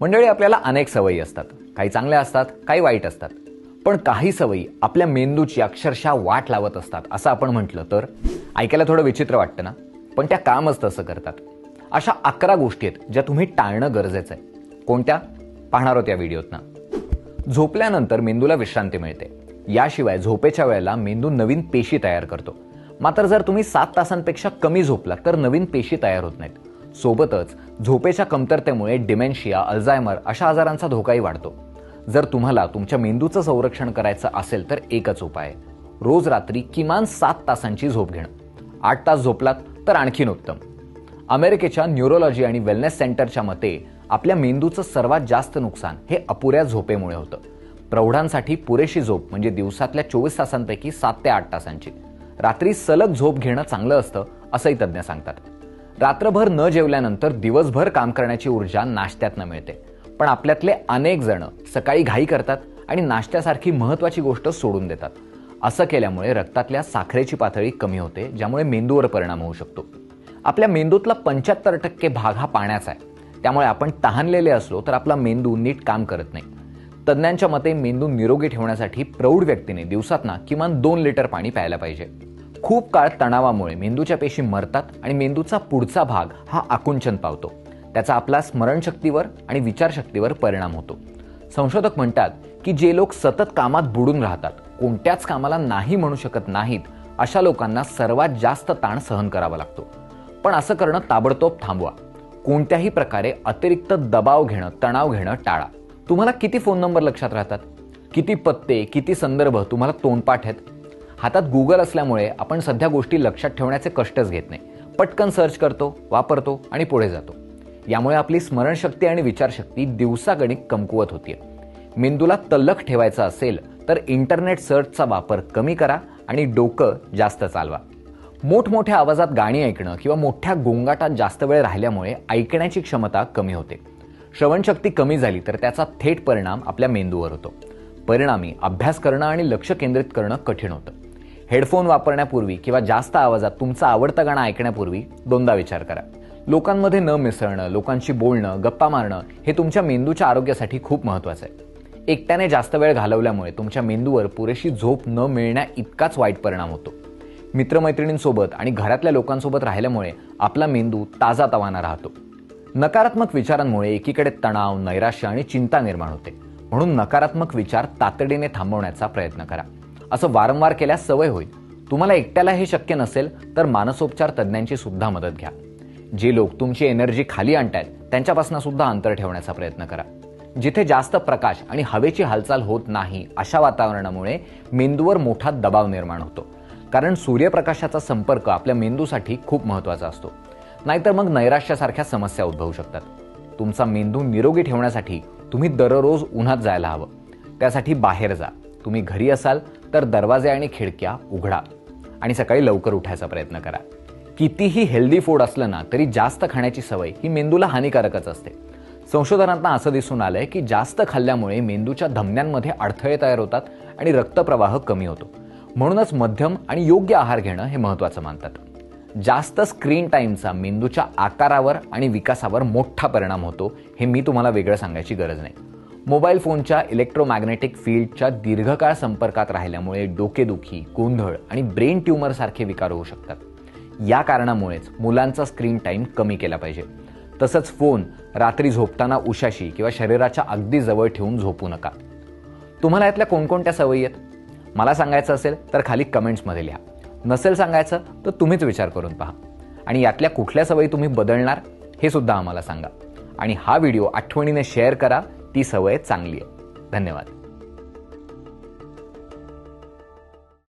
मंडळी, आपल्याला अनेक सवयी असतात. काही चांगल्या असतात, काही वाईट असतात. पण काही सवयी आपल्या मेंदूची अक्षरशः वाट लावत असतात असं आपण म्हटलं तर ऐकायला थोडं विचित्र वाटतं ना, पण त्या कामच तसं करतात. अशा 11 गोष्टी आहेत ज्या तुम्ही टाळणं गरजेचं आहे. कोणत्या पाहणार आहोत या व्हिडिओतनं. झोपल्यानंतर मेंदूला विश्रांती मिळते. याशिवाय झोपेच्या वेळेला मेंदू नवीन पेशी तयार करतो. मात्र जर तुम्ही 7 तासांपेक्षा कमी झोपलात तर नवीन पेशी तयार होत नाहीत. सोबतच झोपेच्या कमतरतेमुळे डिमेन्शिया, अल्झायमर अशा आजारांचा धोकाही वाढतो. जर तुम्हाला तुमच्या मेंदूचं संरक्षण करायचं असेल तर एकच उपाय आहे, रोज रात्री किमान 7 तासांची झोप घेणं. 8 तास झोपलात तर आणखीन उत्तम. अमेरिकेच्या न्यूरोलॉजी आणि वेलनेस सेंटरच्या मते आपल्या मेंदूचं सर्वात जास्त नुकसान हे अपुऱ्या झोपेमुळे होतं. प्रौढांसाठी पुरेशी झोप म्हणजे दिवसातल्या 24 तासांपैकी 7 ते 8 तासांची. रात्री सलग झोप घेणं चांगलं असतं असंही तज्ज्ञ सांगतात. रात्रभर न जेवल्यानंतर दिवसभर काम करण्याची ऊर्जा नाश्त्यातनं मिळते. पण आपल्यातले अनेक जण सकाळी घाई करतात आणि नाश्त्यासारखी महत्त्वाची गोष्ट सोडून देतात. असं केल्यामुळे रक्तातल्या साखरेची पातळी कमी होते, ज्यामुळे मेंदूवर परिणाम होऊ शकतो. आपल्या मेंदूतला 75% भाग हा पाण्याचा आहे. त्यामुळे आपण तहानलेले असलो तर आपला मेंदू नीट काम करत नाही. तज्ज्ञांच्या मते मेंदू निरोगी ठेवण्यासाठी प्रौढ व्यक्तीने दिवसातनं किमान 2 लिटर पाणी प्यायला पाहिजे. खूप काळ तणावामुळे मेंदूच्या पेशी मरतात आणि मेंदूचा पुढचा भाग हा आकुंचन पावतो. त्याचा आपल्या स्मरणशक्तीवर आणि विचारशक्तीवर परिणाम होतो. संशोधक म्हणतात की जे लोक सतत कामात बुडून राहतात, कोणत्याच कामाला नाही म्हणू शकत नाहीत, अशा लोकांना सर्वात जास्त ताण सहन करावा लागतो. पण असं करणं ताबडतोब थांबवा. कोणत्याही प्रकारे अतिरिक्त दबाव घेणं, तणाव घेणं टाळा. तुम्हाला किती फोन नंबर लक्षात राहतात? किती पत्ते, किती संदर्भ तुम्हाला तोंडपाठ आहेत? हातात गुगल असल्यामुळे आपण सध्या गोष्टी लक्षात ठेवण्याचे कष्टच घेत नाही. पटकन सर्च करतो, वापरतो आणि पुढे जातो. यामुळे आपली स्मरणशक्ती आणि विचारशक्ती दिवसागणिक कमकुवत होतीये. मेंदूला तल्लख ठेवायचा असेल तर इंटरनेट सर्चचा वापर कमी करा आणि डोकं जास्त चालवा. मोठमोठ्या आवाजात गाणी ऐकणं किंवा मोठ्या गोंगाटात जास्त वेळ राहिल्यामुळे ऐकण्याची क्षमता कमी होते. श्रवणशक्ती कमी झाली तर त्याचा थेट परिणाम आपल्या मेंदूवर होतो. परिणामी अभ्यास करणं आणि लक्ष केंद्रित करणं कठीण होतं. हेडफोन वापरण्यापूर्वी किंवा जास्त आवाजात तुमचा आवडता गाणं ऐकण्यापूर्वी दोनदा विचार करा. लोकांमध्ये न मिसळणं, लोकांशी बोलणं, गप्पा मारणं हे तुमच्या मेंदूच्या आरोग्यासाठी खूप महत्त्वाचं आहे. एकट्याने जास्त वेळ घालवल्यामुळे तुमच्या मेंदूवर पुरेशी झोप न मिळण्या इतकाच वाईट परिणाम होतो. मित्रमैत्रिणींसोबत आणि घरातल्या लोकांसोबत राहिल्यामुळे आपला मेंदू ताजातवाना राहतो. नकारात्मक विचारांमुळे एकीकडे तणाव, नैराश्य आणि चिंता निर्माण होते. म्हणून नकारात्मक विचार तातडीने थांबवण्याचा प्रयत्न करा. असं वारंवार केल्यास सवय होईल. तुम्हाला एकट्याला हे शक्य नसेल तर मानसोपचार तज्ज्ञांची सुद्धा मदत घ्या. जे लोक तुमची एनर्जी खाली आणतायत त्यांच्यापासून सुद्धा अंतर ठेवण्याचा प्रयत्न करा. जिथे जास्त प्रकाश आणि हवेची हालचाल होत नाही अशा वातावरणामुळे मेंदूवर मोठा दबाव निर्माण होतो. कारण सूर्यप्रकाशाचा संपर्क आपल्या मेंदूसाठी खूप महत्त्वाचा असतो. नाहीतर मग नैराश्यासारख्या समस्या उद्भवू शकतात. तुमचा मेंदू निरोगी ठेवण्यासाठी तुम्ही दररोज उन्हात जायला हवं. त्यासाठी बाहेर जा. तुम्ही घरी असाल तर दरवाजे आणि खिडक्या उघडा आणि सकाळी लवकर उठायचा प्रयत्न करा. कितीही हेल्दी फूड असलं ना तरी जास्त खाण्याची सवय ही मेंदूला हानिकारकच असते. संशोधनांना असं दिसून आलंय की जास्त खाल्ल्यामुळे मेंदूच्या धमन्यांमध्ये अडथळे तयार होतात आणि रक्तप्रवाह कमी होतो. म्हणूनच मध्यम आणि योग्य आहार घेणं हे महत्त्वाचं मानतात. जास्त स्क्रीन टाईमचा मेंदूच्या आकारावर आणि विकासावर मोठा परिणाम होतो हे मी तुम्हाला वेगळं सांगायची गरज नाही. मोबाईल फोनच्या इलेक्ट्रोमॅग्नेटिक फील्डच्या दीर्घकाळ संपर्कात राहिल्यामुळे डोकेदुखी, गोंधळ आणि ब्रेन ट्यूमर सारखे विकार होऊ शकतात. या कारणामुळेच मुलांचा स्क्रीन टाईम कमी केला पाहिजे. तसंच फोन रात्री झोपताना उशाशी किंवा शरीराच्या अगदी जवळ ठेवून झोपू नका. तुम्हाला यातल्या कोणकोणत्या सवयी आहेत? मला सांगायचं असेल तर खाली कमेंट्समध्ये लिहा. नसेल सांगायचं तर तुम्हीच विचार करून पहा. आणि यातल्या कुठल्या सवयी तुम्ही बदलणार हे सुद्धा आम्हाला सांगा. आणि हा व्हिडिओ आठवणीने शेअर करा. ती सवय चांगली आहे. धन्यवाद.